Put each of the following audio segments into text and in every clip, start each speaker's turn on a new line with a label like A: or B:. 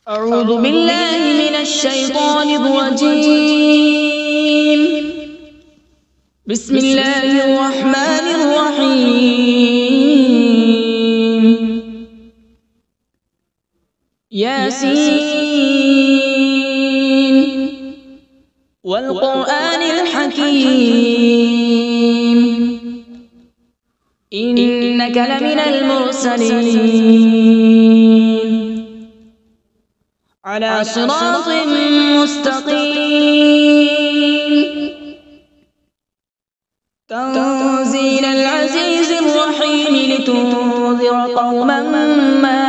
A: أعوذ بالله من الشيطان الرجيم. بسم الله الرحمن الرحيم. ياسين والقرآن الحكيم إنك لمن المرسلين على صراط مستقيم. تنزيل العزيز الرحيم لتنذر قوما ما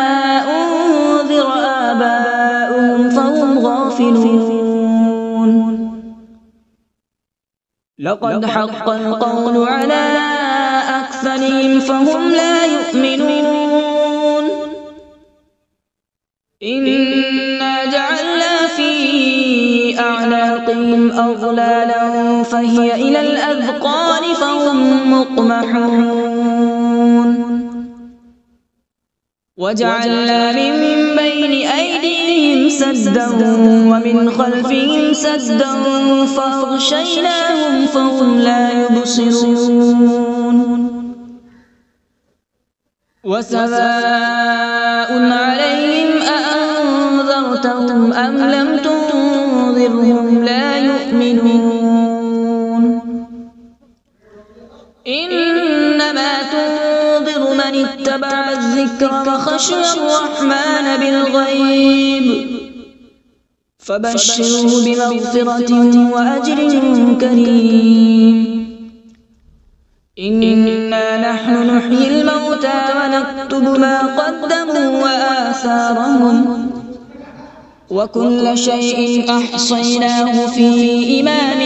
A: أنذر آباؤهم فهم غافلون. لقد حق القول على أكثرهم فهم لا يؤمنون. إنا جعلنا في أعناقهم أغلالا فهي إلى الأذقان فهم مقمحون. وجعلنا من بين أيديهم سدا ومن خلفهم سدا فأغشيناهم فهم لا يبصرون. وسواء عليهم أأنذرتهم أم لم تنذرهم لا يؤمنون. إنما تنذر من اتبع الذكر وخشي الرحمن بالغيب فبشره بمغفرة وأجر كريم. إنا نحن نحيي الموتى ونكتب ما قدموا وآثارهم وكل شيء أحصيناه في إمام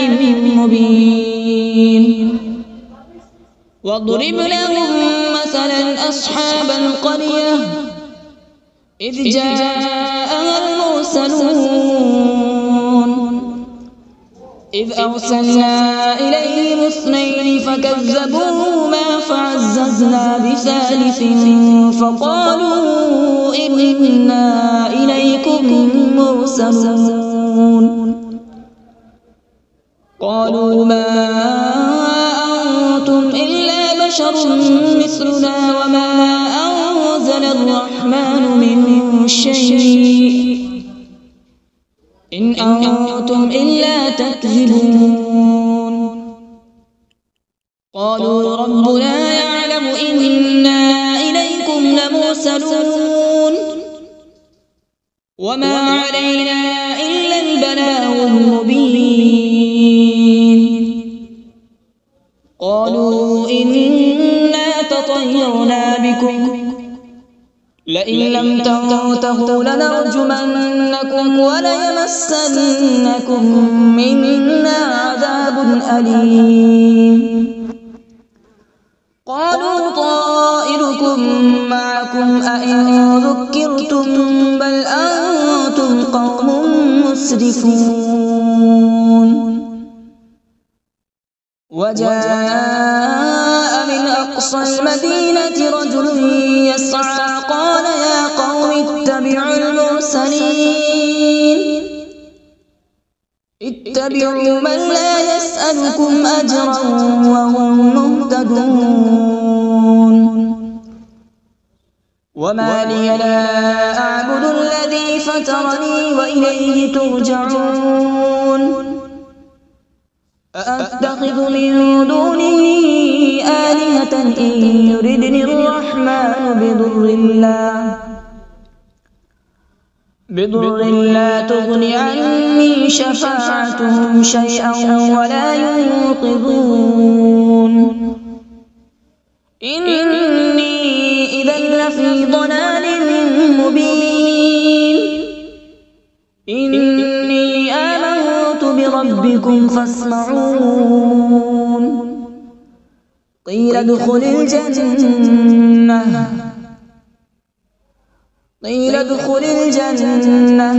A: مبين. واضرب لهم مثلا أصحاب القرية إذ جاءها المرسلون إذ أرسلنا إليهم اثنين فكذبوهما فعززنا بثالث فقالوا إنا إليكم مرسلون. قالوا ما أنتم إلا بشر مثلنا وما أنزل الرحمن من شيء إن أنتم إلا تكذبون. قالوا ربنا يعلم إنا إليكم لمرسلون وما علينا إلا البلاغ المبين. قالوا إنا تطيرنا بكم لئن لم تنتهوا لنرجمنكم وليمسنكم منا عذاب أليم. قالوا طائركم معكم أئن ذكرتم بل أنتم قوم مسرفون. وجاء من أقصى المدينة رجل يسعى قال يا قوم اتبعوا المرسلين اتبعوا من لا يسألكم أجرا وهم مهتدون. وما لي لا أعبد الذي فطرني وإليه ترجعون. أأتخذ من دونه آلهة إن يردني الرحمن بضر لا تغن عني شفاعتهم شيئا ولا ينقذون. إني إذا لفي ضلال مبين. إني آمنت بربكم فاسمعون. قيل ادخل الجنة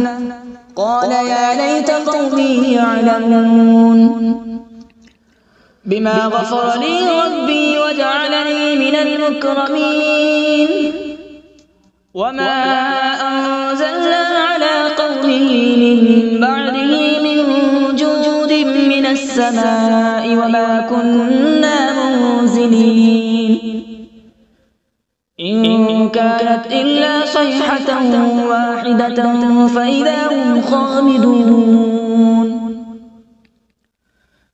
A: قال يا ليت قومي يعلمون بما غفر لي ربي وجعلني من المكرمين. وما أنزلنا على قوله من بعده من جود من السماء وما كنا منزلين إن كانت إلا صيحة واحدة فإذا هم خامدون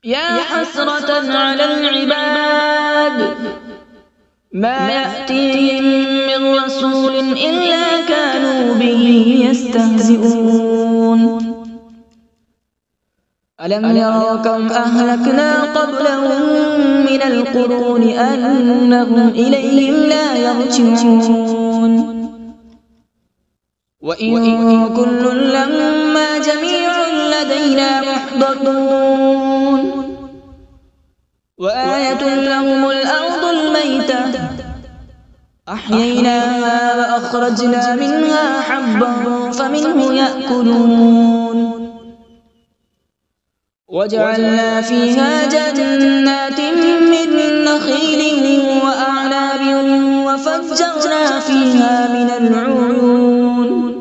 A: يا حسرة على العباد ما يأتيهم من رسول إلا كانوا به يستهزئون ألم يروا كم أهلكنا قبلهم من القرون أنهم إليهم لا يرجعون وإن كل لما جميع لدينا محضرون وآية لهم الأرض الميتة أحييناها وأخرجنا منها حبا فمنه يأكلون وجعلنا فيها جنات من نخيل وأعناب وفجرنا فيها من العيون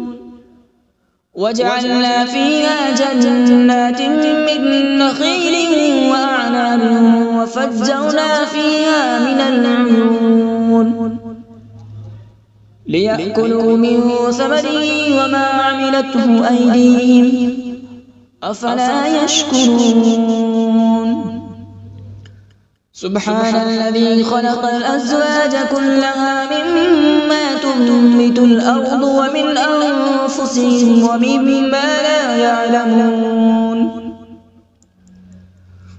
A: وجعلنا فيها جنات من نخيل وأعناب وفجرنا فيها من العيون ليأكلوا من ثمره وما عملته أيديهم أفلا يشكرون سبحان الذي خلق الأزواج كلها مما تنبت الأرض ومن أنفسهم ومما لا يعلمون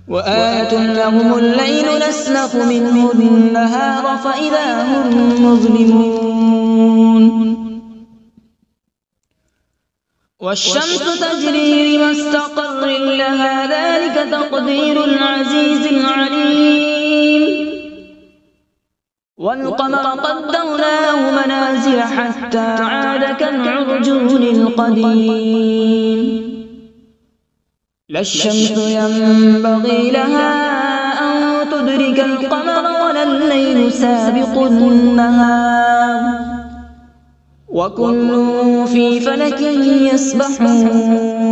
A: وآية لهم الليل نسلخ منه النهار فإذا هم مظلمون والشمس تجري لمستقر لها ذلك تقدير العزيز العليم والقمر قدرناه منازل حتى عاد كالعرجون القديم لا الشمس ينبغي لها أن تدرك القمر ولا الليل سابق النهار وكل في فلك يسبحون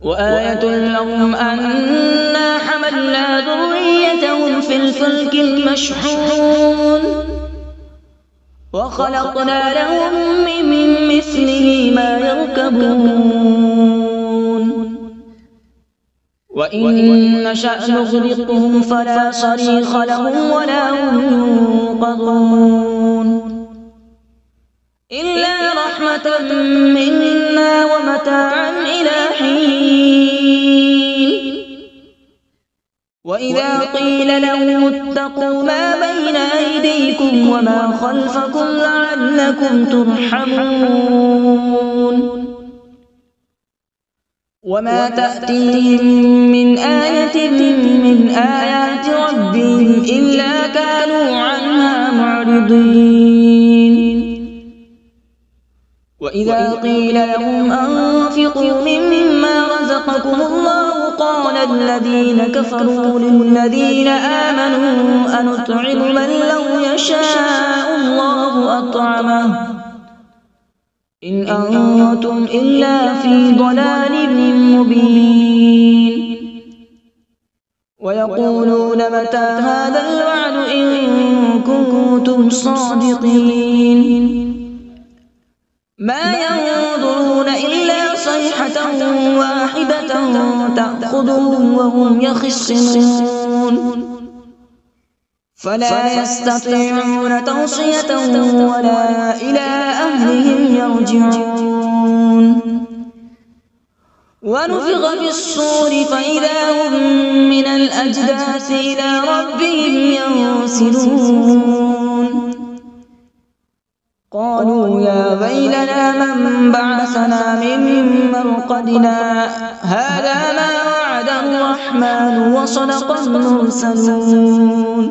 A: وآية لهم أنا حملنا ذريتهم في الفلك المشحون وخلقنا لهم من مثله ما يركبون وإن نشأ نغرقهم فلا صريخ لهم ولا هم ينقذون إلا رحمة منا ومتاعا إلى حين وإذا قيل لهم اتقوا ما بين أيديكم وما خلفكم لعلكم ترحمون وما تأتيهم من آية من آيات ربهم إلا كانوا عنها معرضين وإذا قيل لهم أنفقوا مما رزقكم الله قال الذين كفروا للذين آمنوا أنطعم من لو يشاء الله أطعمه إن أنتم إلا في ضلال مبين ويقولون متى هذا الوعد إن كنتم صادقين ما ينظرون إلا صيحة واحدة تأخذهم وهم يخصمون فلا يستطيعون توصية ولا إلى أهلهم يرجعون ونفخ في الصور فإذا هم من الأجداث إلى ربهم ينسلون قالوا يا ويلنا من بعثنا من مرقدنا هذا ما وعد الرحمن وصدق المرسلون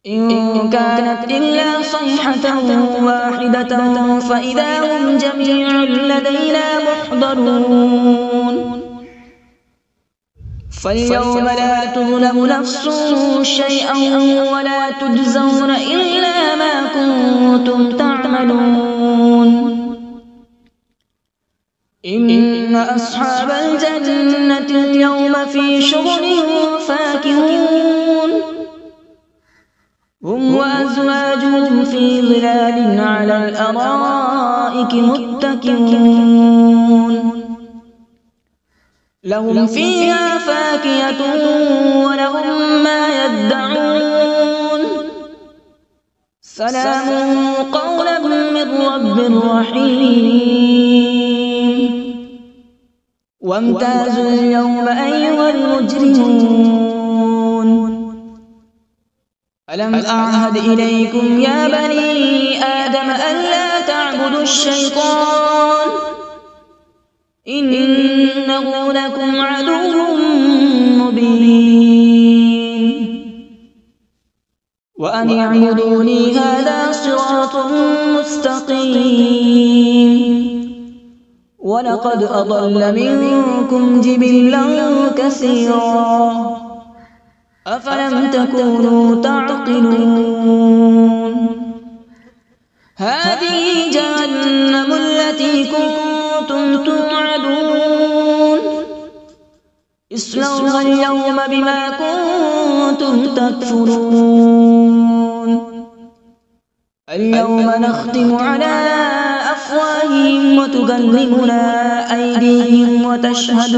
A: إن كانت إلا صيحة واحدة فإذا هم جميع لدينا محضرون فاليوم لا تظلم نفس شيئا ولا تجزون إلا ما كنتم تعملون إن أصحاب الجنة اليوم في شغل فاكهون هم وأزواجهم في ظلال على الأرائك متكئون لهم فيها فاكهة ولهم ما يدعون سلام قولا من رب رحيم وامتازوا اليوم أيها المجرمون ألم أعهد إليكم يا بني آدم ألا تعبدوا الشيطان إنه لكم عدو مبين وأن اعبدوني هذا صراط مستقيم ولقد أضل منكم جبلا كثيرا أفلم تكونوا تعقلون هذه جهنم التي كنتم توعدون اصلوها اليوم بما كنتم تكفرون اليوم نختم على أفواههم وتكلمنا أيديهم وتشهد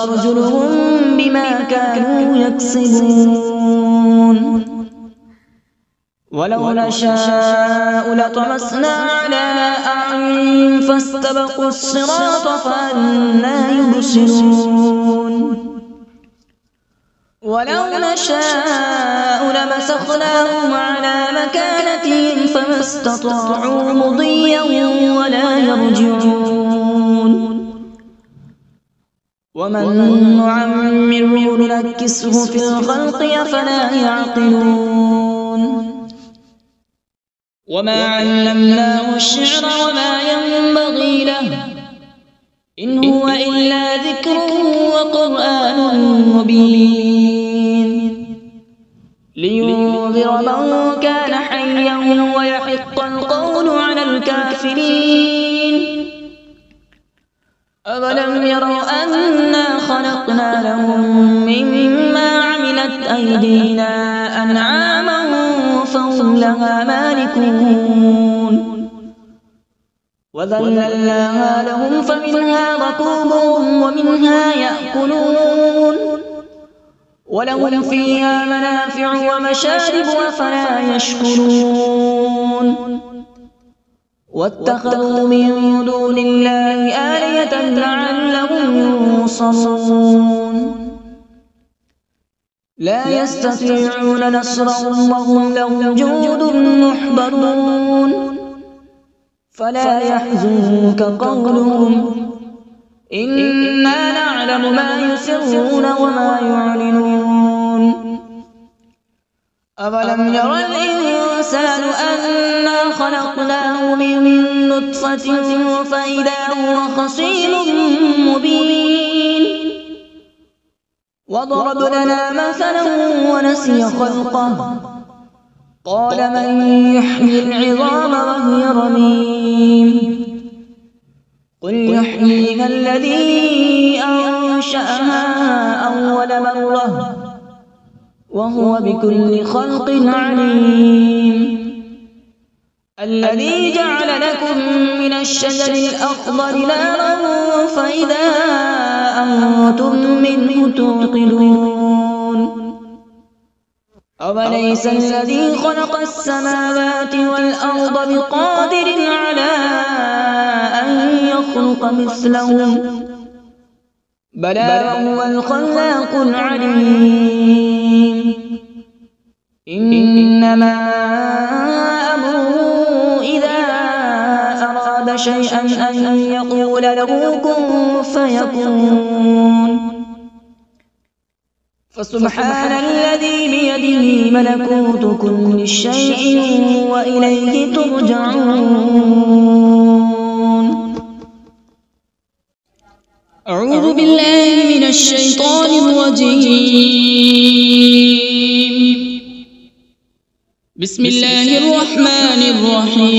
A: أرجلهم بما كانوا يكسبون ولو نشاء لطمسنا على أعينهم فاستبقوا الصراط فأنى يبصرون ولو نشاء لمسخناهم على مكانتهم فما استطاعوا مضيا ولا يرجعون ومن نعمره ننكسه في الخلق أفلا يعقلون وما علمناه الشعر وما ينبغي له إن هو إلا ذكر وقرآن مبين لينذر من كان حيا ويحق القول على الكافرين أولم يروا أنا خلقنا لهم مما عملت أيدينا أنعاما فهم لها مالكون وذللناها لهم فمنها ركوبهم ومنها يأكلون ولهم فيها منافع ومشارب أفلا يشكرون واتخذوا من دون الله آلهة لعلهم ينصرون لا يستطيعون نصرهم وهم لهم جند محضرون فلا يحزنك قولهم إنا نعلم ما يسرون وما يعلنون أولم ير الإنسان أنا خلقناه من نطفة فإذا هو خصيم مبين وضرب لنا مثلا ونسي خلقه قال من يحيي العظام وهي رميم قل يحييها الذي أنشأها أول مرة وهو بكل خلق عليم الذي جعل لكم من الشجر الأخضر نارا فإذا أنتم منه توقدون أوليس الذي خلق السماوات والأرض بقادر على أن يخلق مثلهم بلى وهو الخلاق العليم إنما أمره إذا أراد شيئا أن يقول له كن فيكون فسبحان الذي بيده ملكوت كل شيء وإليه ترجعون. أعوذ بالله من الشيطان الرجيم. بسم الله الرحمن الرحيم.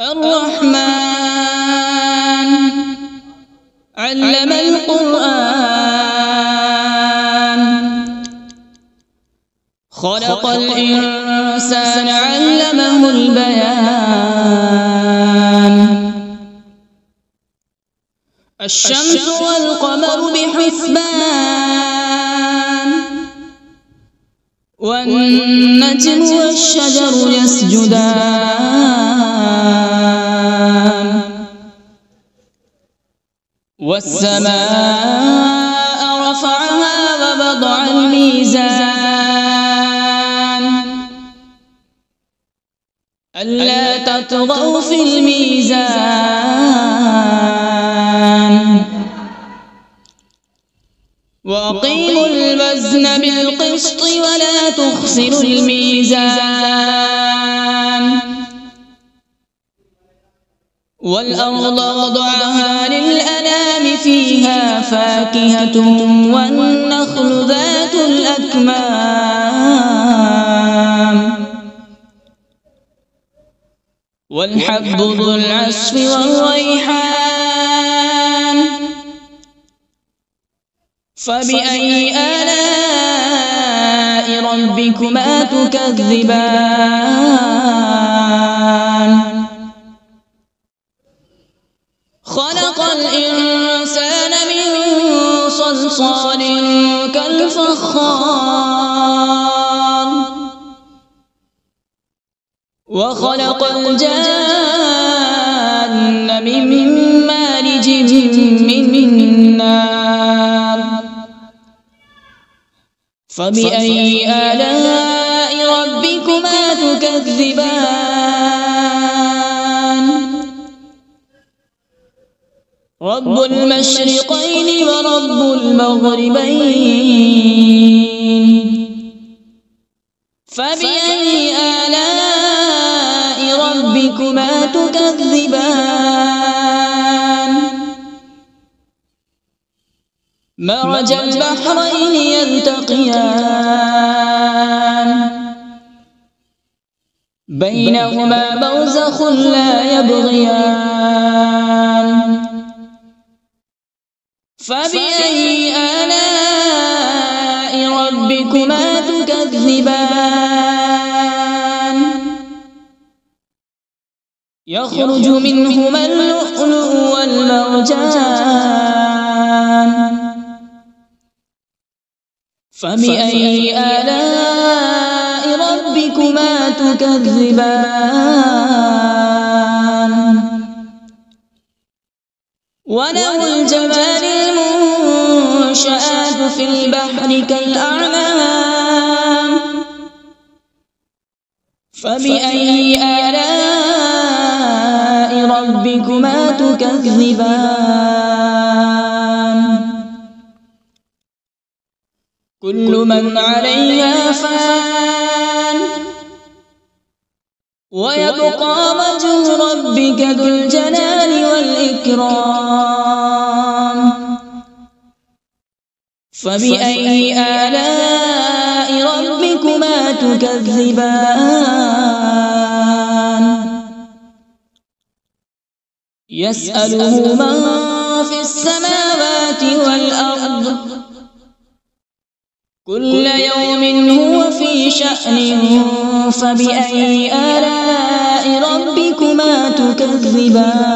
A: الرحمن علم القرآن، خلق الإنسان علمه البيان. الشمس والقمر بحسبان، والنجم والشجر يسجدان. والسماء رفعها ووضع الميزان، ألا تطغوا في الميزان. وأقيموا الوزن بالقسط ولا تخسروا الميزان. والأرض وضعها للأنام، فيها فاكهة والنخل ذات الأكمام، والحب ذو العصف والريحان. فبأي آلاء ربكما تكذبان؟ خلق الإنسان من صلصال كالفخار، وخلق الجان من مارج من نار. فبأي آلاء ربكما تكذبان؟ رب المشرقين ورب المغربين. فبأي آلاء ربكما تكذبان؟ مرج البحرين يلتقيان، بينهما برزخ لا يبغيان. فبأي آلاء ربكما تكذبان؟ يخرج منهما اللؤلؤ والمرجان. فبأي آلاء ربكما تكذبان؟ وله الجوار المنشآت في البحر كالأعلام. فبأي آلاء ربكما تكذبان؟ كل من عليها فان، ويبقى وجه ربك ذو الجلال والإكرام. فبأي آلاء ربكما تكذبان؟ يسأله من في السماوات والأرض، كل يوم هو في شأن. فبأي آلاء ربكما تكذبان؟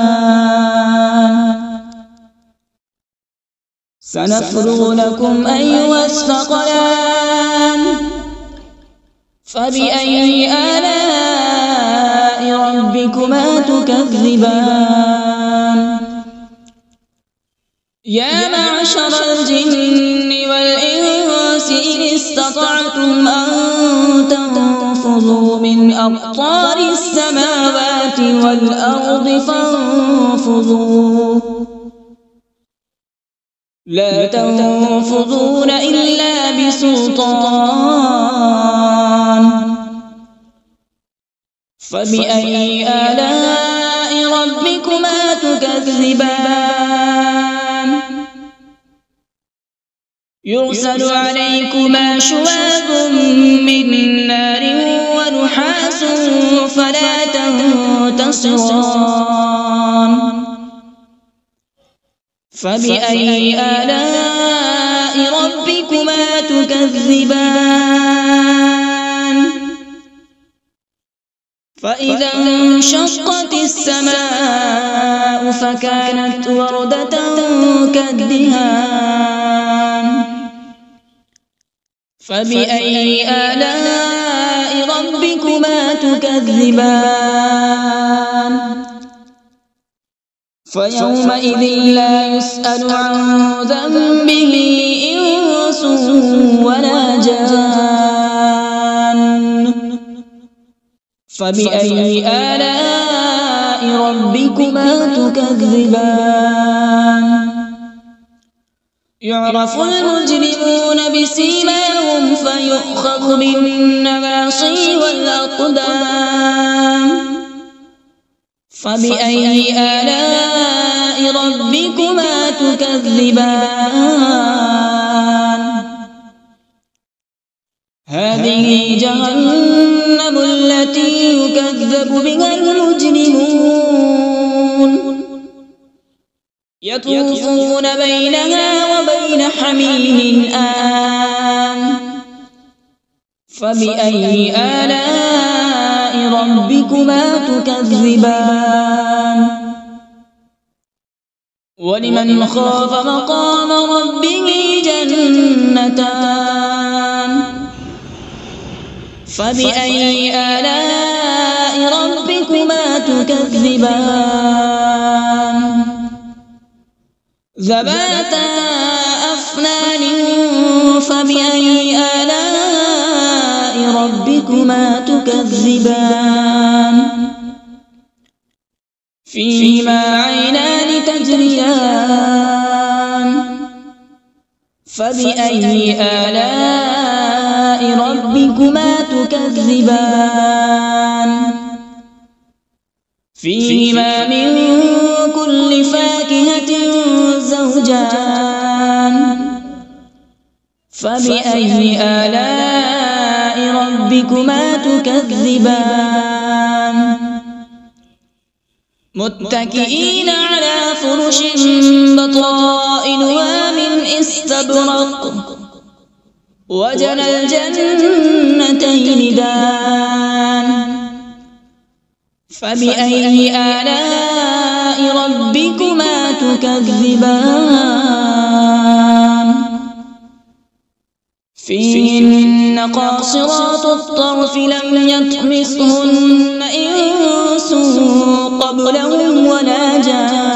A: سنفرغ لكم أيها الثقلان. فبأي آلاء ربكما تكذبان؟ يا معشر الجن والإنس إن استطعتم أن تنفذوا من أقطار السماوات والأرض فانفذوا، لا تنفذون إلا بسلطان. فبأي آلاء ربكما تكذبان؟ يرسل عليكما شواظ من نار ونحاس فلا تنتصران فبأي آلاء ربكما تكذبان فإذا انشقت السماء فكانت وردة كالدهان فبأي آلاء ربكما تكذبان فيومئذ لا يسأل عن ذنبه إنس ولا جان فبأي آلاء ربكما تكذبان يعرف المجرمون بسيماهم فيؤخذ بالنواصي والأقدام فبأي آلاء ربكما تكذبان هذه جهنم التي يكذب بها المجرمون يطوفون بينها وبين حميم آن فبأي آلاء ربكما تكذبان ولمن خاف مقام ربه جنتان فبأي آلاء ربكما تكذبان ذواتا أفنان فبأي آلاء ربكما تكذبان فيهما عينان تجريان فبأي آلاء ربكما تكذبان فيهما من كل فاكهة زوجان فبأي آلاء ربكما تكذبان متكئين على فرش بطائنها من استبرق وجنى الجنتين دان فبأي آلاء ربكما تكذبان فيهن قاصرات الطرف لم يطمثهن إنس قبلهم ولا جان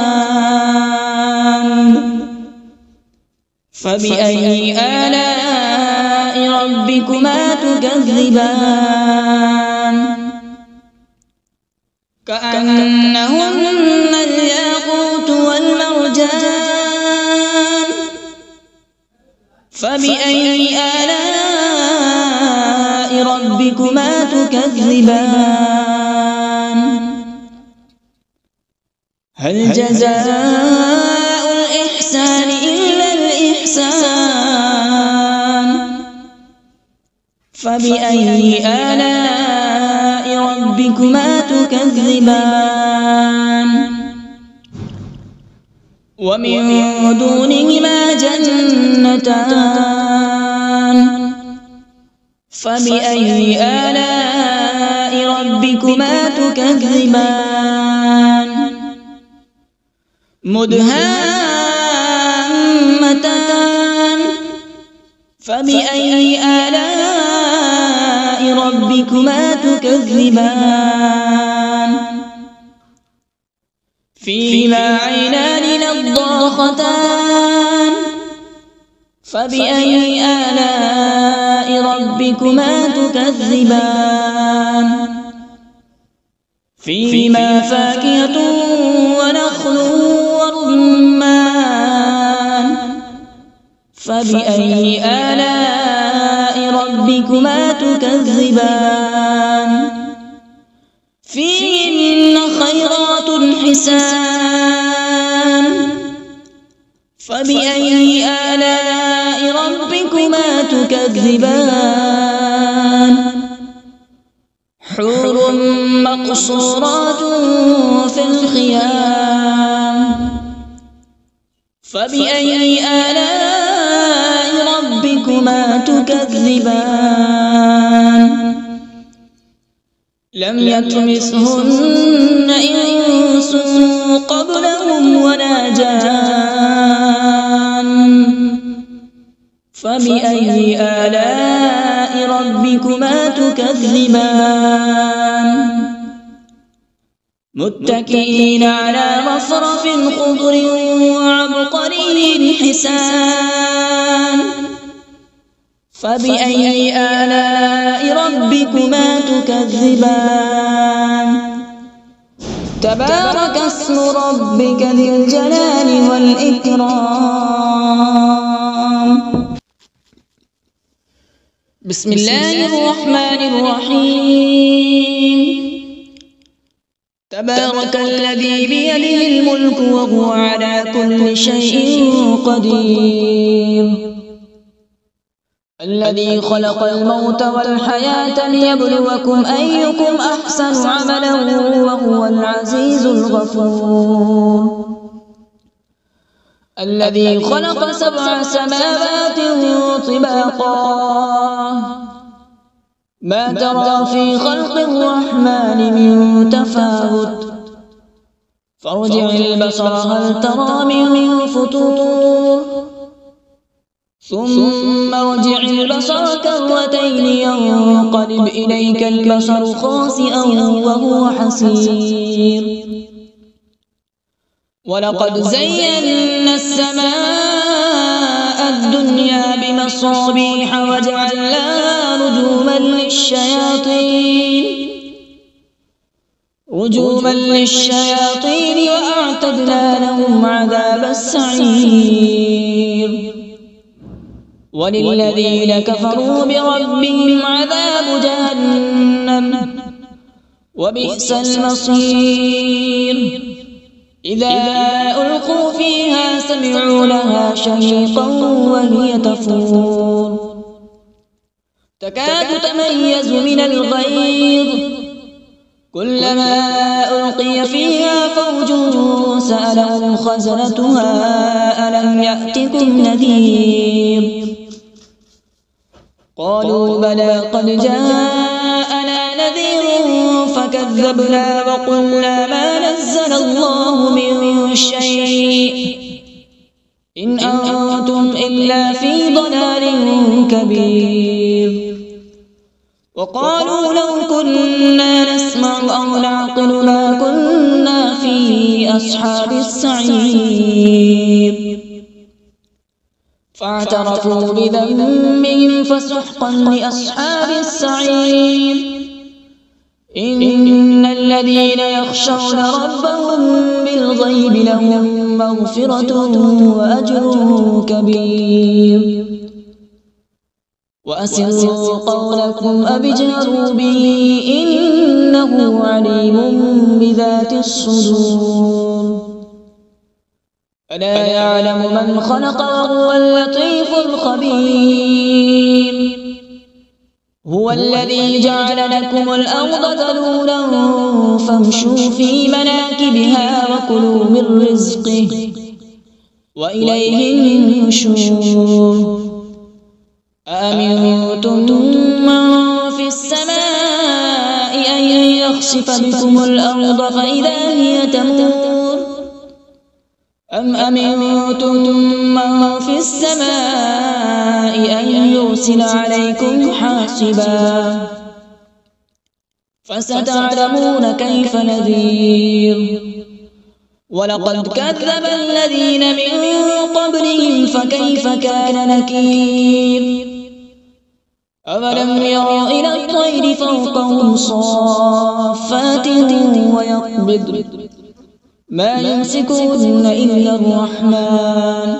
A: فبأي آلاء ربكما تكذبان كأنهن الياقوت والمرجان فبأي آلاء ربكما تكذبان هل جزاء الإحسان إلا الإحسان فبأي آلاء ربكما تكذبان ومن دونهما جنتان فبأي آلاء ربكما تكذبان مدهامتان فبأي آلاء ربكما تكذبان فيهما عينان نضاختان فبأي آلاء ربكما تكذبان فيهما فاكهة ونخل ورمان فبأي آلاء ربكما تكذبان فيهن خيرات حسان فبأي آلاء ربكما تكذبان حور مقصورات في الخيام فبأي آلاء ربكما تكذبان لم يطمثهن إنس قبلهم ولا جان فبأي آلاء ربكما تكذبان متكئين على مصرف خضر وعبقري حسان فبأي آلاء ربكما تكذبان تبارك اسم ربك ذي الجلال والإكرام بسم الله الرحمن الرحيم تبارك الذي بيده الملك وهو على كل شيء قدير الذي خلق الموت والحياة ليبلوكم أيكم أحسن عملا وهو العزيز الغفور الذي خلق 7 سماوات طباقا ما ترى في خلق الرحمن من تفاوت فارجع البصر هل ترى من فطور ثم ارجع البصر كرتين ينقلب إليك البصر خاسئا وهو حسير ولقد زينا السماء الدنيا بمصابيح وجعلناها رجوما للشياطين وأعتدنا لهم عذاب السعير وللذين كفروا بربهم عذاب جهنم وبئس المصير إذا ألقوا فيها سمعوا لها شهيقا وهي تفور تكاد تميز من الغيظ كلما ألقي فيها فوج سألهم خزنتها ألم يأتكم نذير قالوا بلى قد جاءنا نذير فكذبنا وقلنا ما نزل الله من شيء إن أنتم إلا في ضلال كبير وقالوا لو كنا نسمع أو نعقل ما كنا في أصحاب السعير فاعترفوا بذنبهم فسحقا لأصحاب السعير إن الذين يخشون ربهم بالغيب لهم مغفرة وأجر كبير وأسروا قولكم أو اجهروا به إنه عليم بذات الصدور ألا يعلم من خلق وهو اللطيف الخبير هو الذي جعل لكم الأرض ذلولا فامشوا في مناكبها وكلوا من رزقه وإليه النشور أأمنتم من في السماء أن يخسف بكم الأرض فإذا هي تمور أم أمنتم من في السماء أن يرسل عليكم حاصبا فستعلمون كيف نذير ولقد كذب الذين من قبلهم فكيف كان نكير أولم يروا إلى الطير فوقهم صافات ويقبض ما يمسكون إلا الرحمن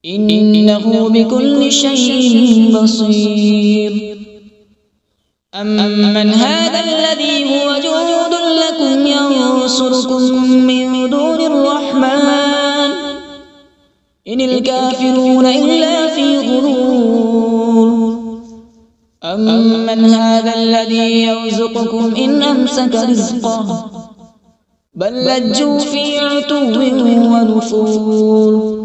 A: إنه بكل شيء بصير أمن هذا الذي هو جند لكم ينصركم من دون الرحمن إن الكافرون إلا في غرور أمن هذا الذي يرزقكم إن أمسك رزقه بل لجوا في عتو ونفور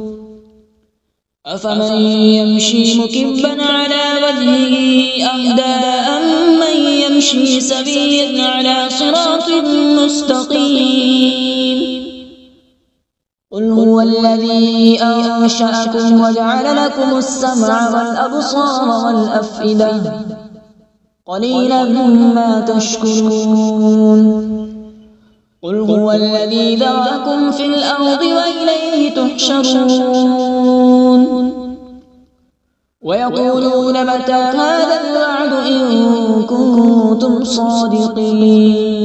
A: أفمن يمشي مكبا على وجهه أهدى أمن يمشي سويا على صراط مستقيم قل هو الذي أنشأكم وجعل لكم السمع والأبصار والأفئدة قليلا ما تشكرون قل هو الذي ذرأكم في الأرض وإليه تحشرون ويقولون متى هذا الوعد إن كنتم صادقين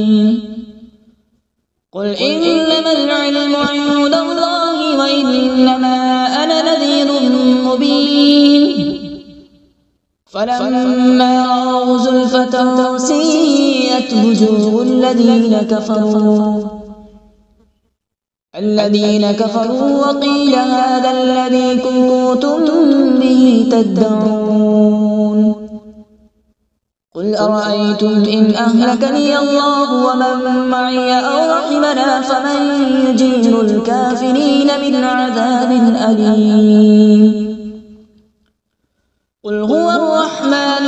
A: قل إنما العلم عند الله وإنما أنا نذير مبين فلما رأوا زلفة سيئت وجوه الذين كفروا وقيل هذا الذي كنتم به تدعون قل أرأيتم إن أهلكني الله ومن معي أو رحمنا فمن يجير الكافرين من عذاب أليم قل هو الرحمن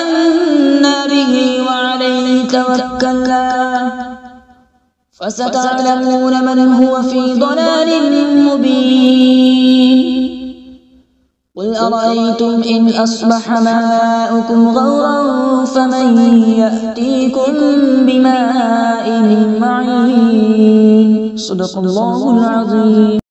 A: آمنا به وعليه توكلنا فستعلمون من هو في ضلال مبين قل أرأيتم إن أصبح ماؤكم غورا فمن يأتيكم بماء معين صدق الله العظيم.